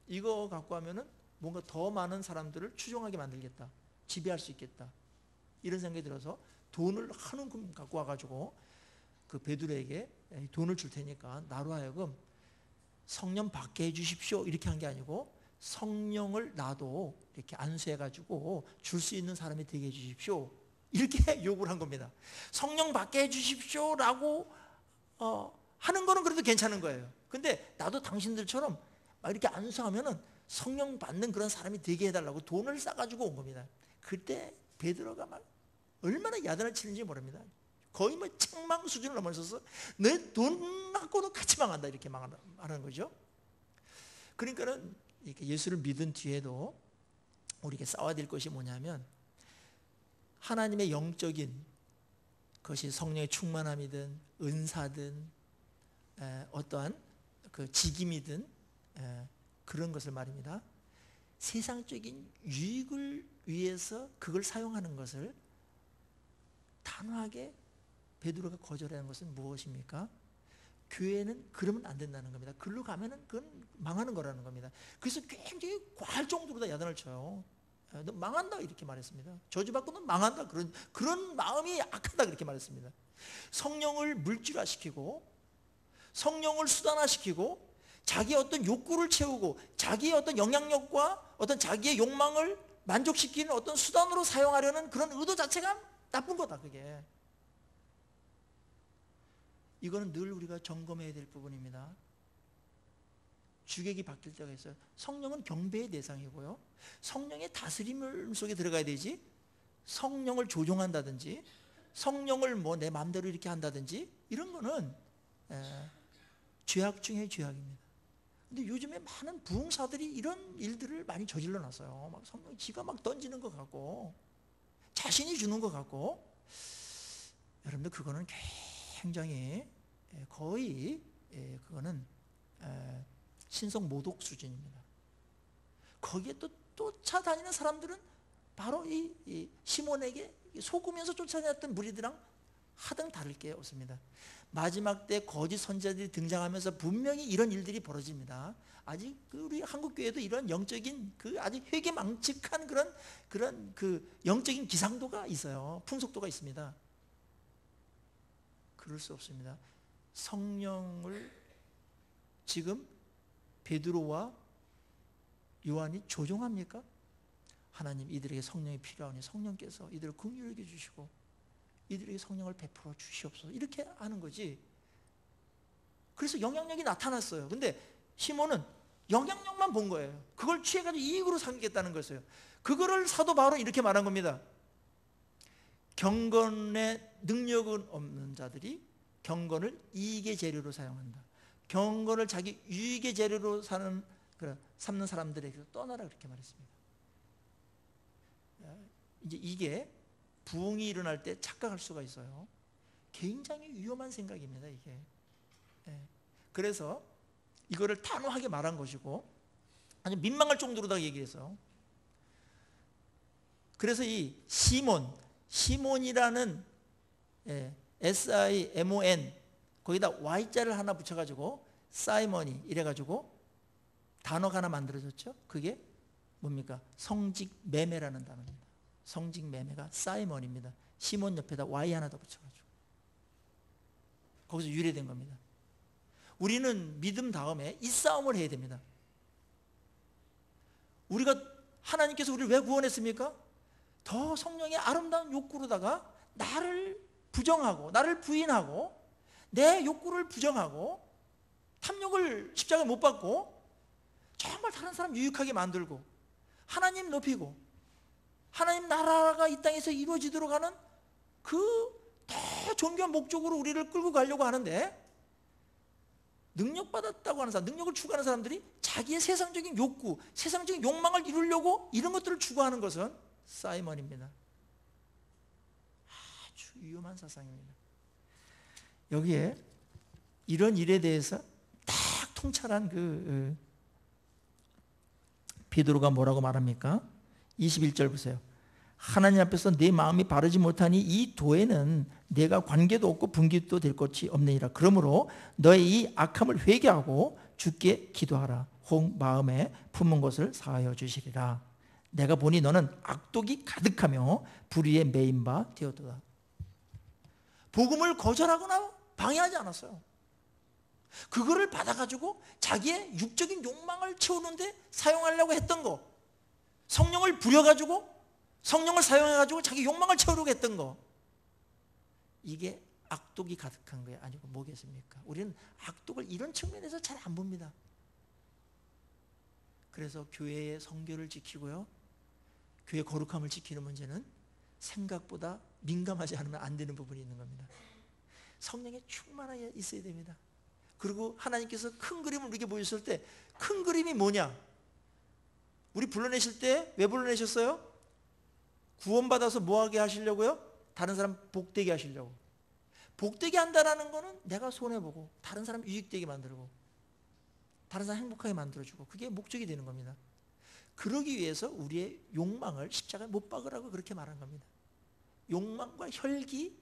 이거 갖고 하면은 뭔가 더 많은 사람들을 추종하게 만들겠다. 지배할 수 있겠다. 이런 생각이 들어서 돈을 한 움큼 갖고 와가지고 그 베드로에게 돈을 줄 테니까 나로 하여금 성령 받게 해주십시오. 이렇게 한 게 아니고 성령을 나도 이렇게 안수해가지고 줄 수 있는 사람이 되게 해주십시오. 이렇게 요구를 한 겁니다. 성령 받게 해주십시오라고 하는 거는 그래도 괜찮은 거예요. 근데 나도 당신들처럼 막 이렇게 안수하면은 성령 받는 그런 사람이 되게 해달라고 돈을 싸가지고 온 겁니다. 그때 베드로가 막 얼마나 야단을 치는지 모릅니다. 거의 뭐 책망 수준을 넘어서서 내 돈 갖고도 같이 망한다 이렇게 말하는 거죠. 그러니까는 이렇게 예수를 믿은 뒤에도 우리에게 싸워야 될 것이 뭐냐면 하나님의 영적인 그것이 성령의 충만함이든 은사든 어떠한 그 직임이든 그런 것을 말입니다. 세상적인 유익을 위해서 그걸 사용하는 것을 단호하게 베드로가 거절하는 것은 무엇입니까? 교회는 그러면 안 된다는 겁니다. 글로 가면은 그건 망하는 거라는 겁니다. 그래서 굉장히 과할 정도로 다 야단을 쳐요. 너 망한다 이렇게 말했습니다. 저주받고 너 망한다 그런 마음이 악하다 그렇게 말했습니다. 성령을 물질화시키고 성령을 수단화시키고 자기의 어떤 욕구를 채우고 자기의 어떤 영향력과 어떤 자기의 욕망을 만족시키는 어떤 수단으로 사용하려는 그런 의도 자체가 나쁜 거다 그게. 이거는 늘 우리가 점검해야 될 부분입니다. 주객이 바뀔 때가 있어요. 성령은 경배의 대상이고요. 성령의 다스림 속에 들어가야 되지 성령을 조종한다든지 성령을 뭐 내 마음대로 이렇게 한다든지 이런 거는 죄악 중에 죄악입니다. 근데 요즘에 많은 부흥사들이 이런 일들을 많이 저질러 놨어요. 막 성령 지가 막 던지는 것 같고 자신이 주는 것 같고 여러분들 그거는 굉장히 거의 그거는 신성 모독 수준입니다. 거기에 또 쫓아다니는 사람들은 바로 이 시몬에게 속으면서 쫓아다녔던 무리들랑 하등 다를 게 없습니다. 마지막 때 거짓 선지자들이 등장하면서 분명히 이런 일들이 벌어집니다. 아직 우리 한국 교회도 이런 영적인 그 아주 회개망측한 그런 그 영적인 기상도가 있어요. 풍속도가 있습니다. 그럴 수 없습니다. 성령을 지금 베드로와 요한이 조종합니까? 하나님 이들에게 성령이 필요하니 성령께서 이들을 긍휼히 여겨 주시고 이들에게 성령을 베풀어 주시옵소서 이렇게 하는 거지. 그래서 영향력이 나타났어요. 근데 시몬은 영향력만 본 거예요. 그걸 취해가지고 이익으로 삼겠다는 거였어요. 그거를 사도 바울은 이렇게 말한 겁니다. 경건의 능력은 없는 자들이 경건을 이익의 재료로 사용한다. 경건을 자기 유익의 재료로 삼는 사람들에게서 떠나라, 그렇게 말했습니다. 이제 이게 부흥이 일어날 때 착각할 수가 있어요. 굉장히 위험한 생각입니다, 이게. 그래서 이거를 단호하게 말한 것이고 아주 민망할 정도로다가 얘기해서, 그래서 이 시몬이라는 SIMON 거기다 Y자를 하나 붙여가지고 사이먼이 이래가지고 단어가 하나 만들어졌죠. 그게 뭡니까? 성직매매라는 단어입니다. 성직매매가 사이먼입니다. 시몬 옆에다 Y 하나 더 붙여가지고 거기서 유래된 겁니다. 우리는 믿음 다음에 이 싸움을 해야 됩니다. 우리가 하나님께서 우리를 왜 구원했습니까? 더 성령의 아름다운 욕구로다가 나를 부정하고 나를 부인하고 내 욕구를 부정하고 탐욕을 십자가에 못 박고 정말 다른 사람 유익하게 만들고 하나님 높이고 하나님 나라가 이 땅에서 이루어지도록 하는 그 더 존귀한 목적으로 우리를 끌고 가려고 하는데, 능력받았다고 하는 사람, 능력을 추구하는 사람들이 자기의 세상적인 욕구, 세상적인 욕망을 이루려고 이런 것들을 추구하는 것은 사이먼입니다. 아주 위험한 사상입니다. 여기에 이런 일에 대해서 딱 통찰한 베드로가 뭐라고 말합니까? 21절 보세요. 하나님 앞에서 내 마음이 바르지 못하니 이 도에는 내가 관계도 없고 분깃도 될 것이 없느니라. 그러므로 너의 이 악함을 회개하고 주께 기도하라. 혹 마음에 품은 것을 사하여 주시리라. 내가 보니 너는 악독이 가득하며 불의에 매인 바 되었도다. 복음을 거절하거나 방해하지 않았어요. 그거를 받아가지고 자기의 육적인 욕망을 채우는데 사용하려고 했던 거, 성령을 부려가지고 성령을 사용해가지고 자기 욕망을 채우려고 했던 거, 이게 악독이 가득한 거예요. 아니고 뭐겠습니까? 우리는 악독을 이런 측면에서 잘 안 봅니다. 그래서 교회의 성결을 지키고요, 교회 거룩함을 지키는 문제는 생각보다 민감하지 않으면 안 되는 부분이 있는 겁니다. 성령에 충만하게 있어야 됩니다. 그리고 하나님께서 큰 그림을 우리에게 보였을 때 큰 그림이 뭐냐? 우리 불러내실 때 왜 불러내셨어요? 구원받아서 뭐하게 하시려고요? 다른 사람 복되게 하시려고. 복되게 한다는 거는 내가 손해보고 다른 사람 유익되게 만들고 다른 사람 행복하게 만들어주고, 그게 목적이 되는 겁니다. 그러기 위해서 우리의 욕망을 십자가에 못 박으라고 그렇게 말한 겁니다. 욕망과 혈기,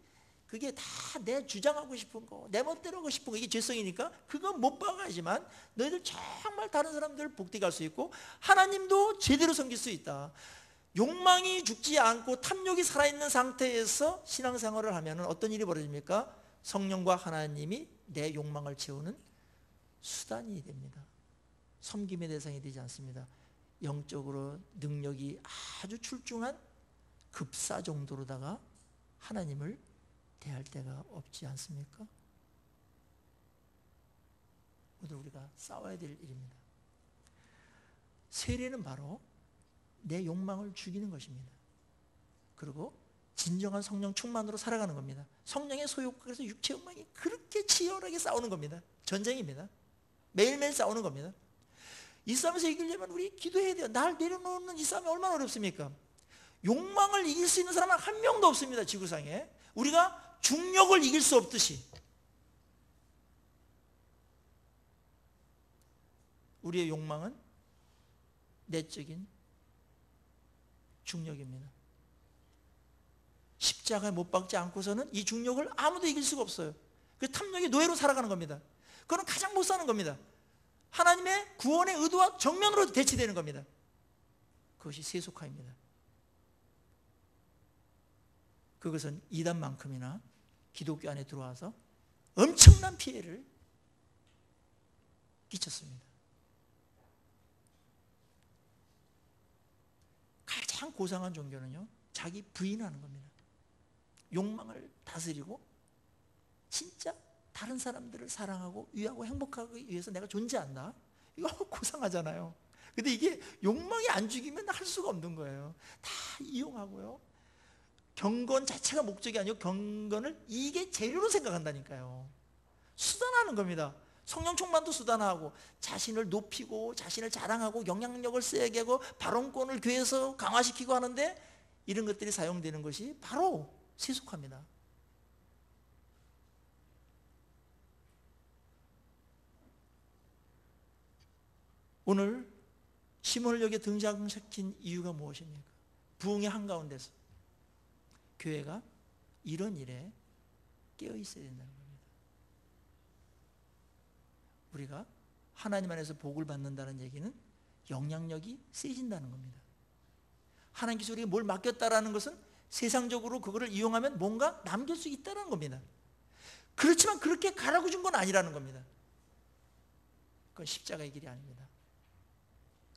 그게 다 내 주장하고 싶은 거, 내 멋대로 하고 싶은 거, 이게 죄성이니까 그건 못 박아야지만 너희들 정말 다른 사람들 복되게 할 수 있고 하나님도 제대로 섬길 수 있다. 욕망이 죽지 않고 탐욕이 살아있는 상태에서 신앙생활을 하면 어떤 일이 벌어집니까? 성령과 하나님이 내 욕망을 채우는 수단이 됩니다. 섬김의 대상이 되지 않습니다. 영적으로 능력이 아주 출중한 급사 정도로다가 하나님을 대할 때가 없지 않습니까? 오늘 우리가 싸워야 될 일입니다. 세례는 바로 내 욕망을 죽이는 것입니다. 그리고 진정한 성령 충만으로 살아가는 겁니다. 성령의 소욕과 그래서 육체 욕망이 그렇게 치열하게 싸우는 겁니다. 전쟁입니다. 매일매일 싸우는 겁니다. 이 싸움에서 이기려면 우리 기도해야 돼요. 날 내려놓는 이 싸움이 얼마나 어렵습니까? 욕망을 이길 수 있는 사람은 한 명도 없습니다. 지구상에. 우리가 중력을 이길 수 없듯이 우리의 욕망은 내적인 중력입니다. 십자가에 못 박지 않고서는 이 중력을 아무도 이길 수가 없어요. 그 탐욕의 노예로 살아가는 겁니다. 그건 가장 못 사는 겁니다. 하나님의 구원의 의도와 정면으로 대치되는 겁니다. 그것이 세속화입니다. 그것은 이단만큼이나 기독교 안에 들어와서 엄청난 피해를 끼쳤습니다. 가장 고상한 종교는요, 자기 부인하는 겁니다. 욕망을 다스리고 진짜 다른 사람들을 사랑하고 위하고 행복하기 위해서 내가 존재한다. 이거 고상하잖아요. 근데 이게 욕망이 안 죽이면 할 수가 없는 거예요. 다 이용하고요. 경건 자체가 목적이 아니고 경건을 이게 재료로 생각한다니까요. 수단하는 겁니다. 성령 충만도 수단화하고 자신을 높이고 자신을 자랑하고 영향력을 세게 하고 발언권을 교회에서 강화시키고 하는데 이런 것들이 사용되는 것이 바로 세속화입니다. 오늘 시몬을 여기에 등장시킨 이유가 무엇입니까? 부흥의 한가운데서 교회가 이런 일에 깨어 있어야 된다는 겁니다. 우리가 하나님 안에서 복을 받는다는 얘기는 영향력이 세진다는 겁니다. 하나님께서 우리에게 뭘 맡겼다라는 것은 세상적으로 그거를 이용하면 뭔가 남길 수 있다는 겁니다. 그렇지만 그렇게 가라고 준 건 아니라는 겁니다. 그건 십자가의 길이 아닙니다.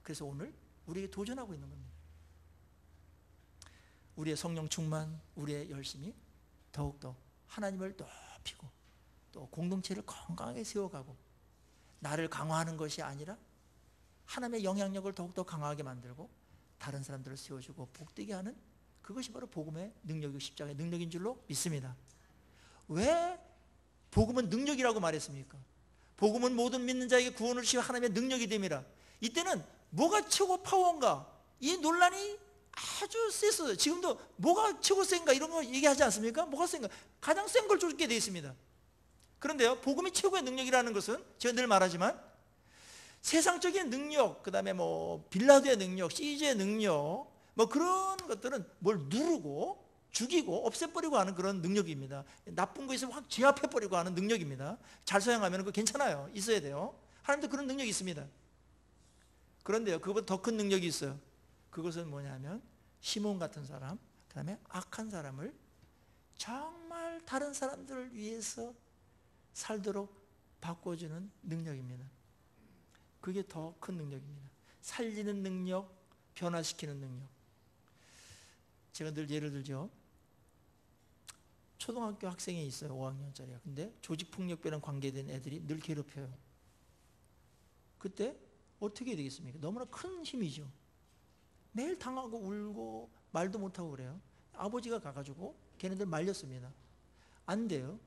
그래서 오늘 우리에게 도전하고 있는 겁니다. 우리의 성령 충만, 우리의 열심이 더욱더 하나님을 높이고 또 공동체를 건강하게 세워가고 나를 강화하는 것이 아니라 하나님의 영향력을 더욱더 강하게 만들고 다른 사람들을 세워주고 복되게 하는 그것이 바로 복음의 능력이고 십자가의 능력인 줄로 믿습니다. 왜 복음은 능력이라고 말했습니까? 복음은 모든 믿는 자에게 구원을 주시고 하나님의 능력이 됨이라. 이때는 뭐가 최고 파워인가? 이 논란이 아주 셌어요. 지금도 뭐가 최고 센가 이런 거 얘기하지 않습니까? 뭐가 센가? 가장 센 걸 쫓게 되어 있습니다. 그런데요, 복음이 최고의 능력이라는 것은 제가 늘 말하지만 세상적인 능력, 그 다음에 뭐 빌라도의 능력, 시즈의 능력, 뭐 그런 것들은 뭘 누르고 죽이고 없애버리고 하는 그런 능력입니다. 나쁜 거 있으면 확 제압해버리고 하는 능력입니다. 잘 사용하면 그거 괜찮아요. 있어야 돼요. 하나님도 그런 능력이 있습니다. 그런데요, 그것보다 더 큰 능력이 있어요. 그것은 뭐냐면 시몬 같은 사람, 그 다음에 악한 사람을 정말 다른 사람들을 위해서 살도록 바꿔주는 능력입니다. 그게 더 큰 능력입니다. 살리는 능력, 변화시키는 능력. 제가 늘 예를 들죠. 초등학교 학생이 있어요. 5학년짜리가. 근데 조직폭력배랑 관계된 애들이 늘 괴롭혀요. 그때 어떻게 해야 되겠습니까? 너무나 큰 힘이죠. 매일 당하고 울고 말도 못하고 그래요. 아버지가 가가지고 걔네들 말렸습니다. 안 돼요.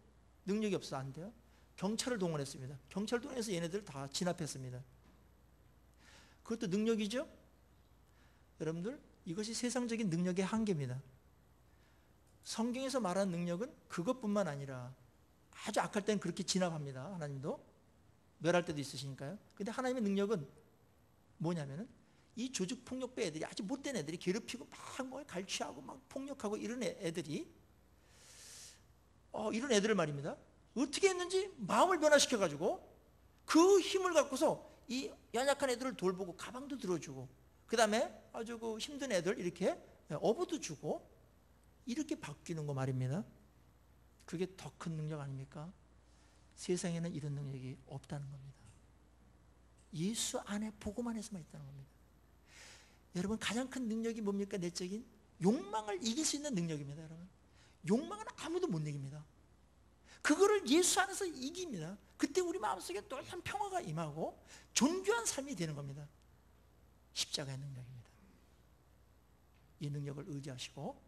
능력이 없어. 안 돼요. 경찰을 동원했습니다. 경찰 동원해서 얘네들 다 진압했습니다. 그것도 능력이죠? 여러분들, 이것이 세상적인 능력의 한계입니다. 성경에서 말하는 능력은 그것뿐만 아니라 아주 악할 때는 그렇게 진압합니다. 하나님도 멸할 때도 있으시니까요. 근데 하나님의 능력은 뭐냐면은 이 조직폭력배 애들이 아주 못된 애들이 괴롭히고 막 뭐 갈취하고 막 폭력하고 이런 애들이 이런 애들을 말입니다. 어떻게 했는지 마음을 변화시켜가지고 그 힘을 갖고서 이 연약한 애들을 돌보고 가방도 들어주고 그 다음에 아주 그 힘든 애들 이렇게 어부도 주고 이렇게 바뀌는 거 말입니다. 그게 더 큰 능력 아닙니까? 세상에는 이런 능력이 없다는 겁니다. 예수 안에 복음 안에서만 있다는 겁니다. 여러분, 가장 큰 능력이 뭡니까? 내적인 욕망을 이길 수 있는 능력입니다. 여러분, 욕망은 아무도 못 이깁니다. 그거를 예수 안에서 이깁니다. 그때 우리 마음속에 놀란 평화가 임하고 존귀한 삶이 되는 겁니다. 십자가의 능력입니다. 이 능력을 의지하시고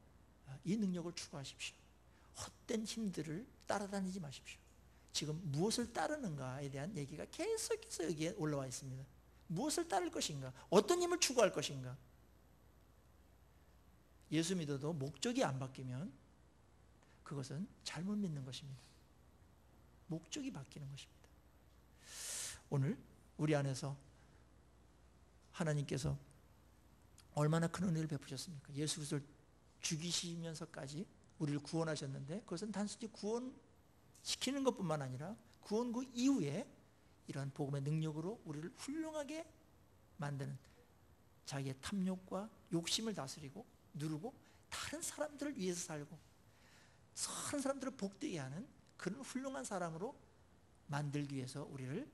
이 능력을 추구하십시오. 헛된 힘들을 따라다니지 마십시오. 지금 무엇을 따르는가에 대한 얘기가 계속해서 여기에 올라와 있습니다. 무엇을 따를 것인가? 어떤 힘을 추구할 것인가? 예수 믿어도 목적이 안 바뀌면 그것은 잘못 믿는 것입니다. 목적이 바뀌는 것입니다. 오늘 우리 안에서 하나님께서 얼마나 큰 은혜를 베푸셨습니까? 예수 그리스도를 죽이시면서까지 우리를 구원하셨는데 그것은 단순히 구원시키는 것뿐만 아니라 구원 그 이후에 이러한 복음의 능력으로 우리를 훌륭하게 만드는 자기의 탐욕과 욕심을 다스리고 누르고 다른 사람들을 위해서 살고 다른 사람들을 복되게 하는 그런 훌륭한 사람으로 만들기 위해서 우리를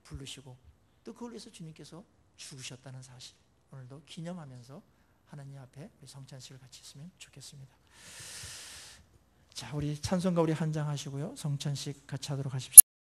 부르시고 또 그걸 위해서 주님께서 죽으셨다는 사실 오늘도 기념하면서 하나님 앞에 우리 성찬식을 같이 했으면 좋겠습니다. 자, 우리 찬송가 우리 한 장 하시고요. 성찬식 같이 하도록 하십시오.